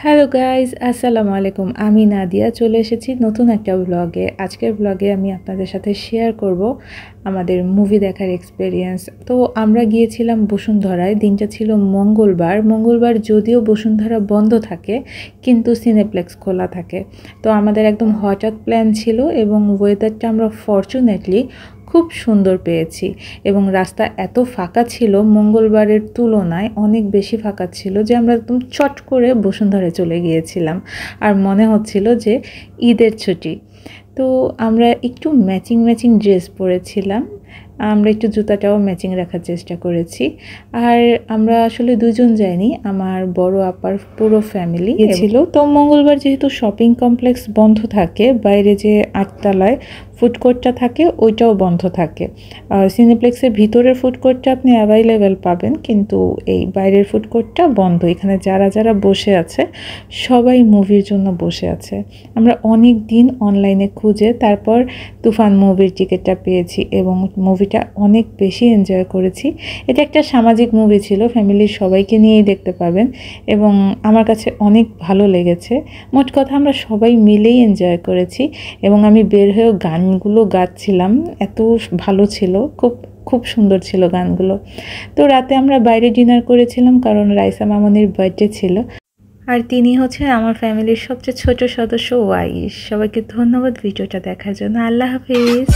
Hello guys, আসসালামু আলাইকুম। আমি নাদিয়া চলে এসেছি নতুন একটা ব্লগে। আজকের ব্লগে আমি আপনাদের সাথে শেয়ার করব আমাদের মুভি দেখার এক্সপেরিয়েন্স। তো আমরা গিয়েছিলাম বসুন্ধরায়। দিনটা ছিল মঙ্গলবার। মঙ্গলবার যদিও বসুন্ধরা বন্ধ থাকে, কিন্তু সিনেপ্লেক্স খোলা থাকে। তো আমাদের একদম হঠাৎ প্ল্যান ছিল এবং ওয়েদারটা আমরা ফরচুনেটলি খুব সুন্দর পেয়েছি এবং রাস্তা এত ফাঁকা ছিল, মঙ্গলবারের তুলনায় অনেক বেশি ফাঁকা ছিল যে আমরা একদম চট করে বসুন্ধরায় চলে গিয়েছিলাম। আর মনে হচ্ছিল যে ঈদের ছুটি। তো আমরা একটু ম্যাচিং ম্যাচিং ড্রেস পরেছিলাম, আমরা একটু জুতাটাও ম্যাচিং রাখার চেষ্টা করেছি। আর আমরা আসলে দুজন যাইনি, আমার বড় আপার পুরো ফ্যামিলি গিয়েছিল। তো মঙ্গলবার যেহেতু শপিং কমপ্লেক্স বন্ধ থাকে, বাইরে যে আটতলায় ফুড কোর্টটা থাকে ওইটাও বন্ধ থাকে। সিনেপ্লেক্সের ভিতরের ফুড কোর্টটা আপনি অ্যাভেলেবেল পাবেন, কিন্তু এই বাইরের ফুড কোর্টটা বন্ধ। এখানে যারা যারা বসে আছে সবাই মুভির জন্য বসে আছে। আমরা অনেক দিন অনলাইনে খুঁজে তারপর তুফান মুভির টিকিটটা পেয়েছি এবং মুভিটা অনেক বেশি এনজয় করেছি। এটা একটা সামাজিক মুভি ছিল, ফ্যামিলির সবাইকে নিয়েই দেখতে পাবেন এবং আমার কাছে অনেক ভালো লেগেছে। মোট কথা আমরা সবাই মিলেই এনজয় করেছি এবং আমি বের হয়েও গানগুলো গাচ্ছিলাম, এত ভালো ছিল, খুব খুব সুন্দর ছিল গানগুলো। তো রাতে আমরা বাইরে ডিনার করেছিলাম কারণ রাইসা মামনির বার্থডে ছিল, আর তিনি হচ্ছেন আমার ফ্যামিলির সবচেয়ে ছোট সদস্য ওয়াইশ। সবাইকে ধন্যবাদ ভিডিওটা দেখার জন্য। আল্লাহ হাফিজ।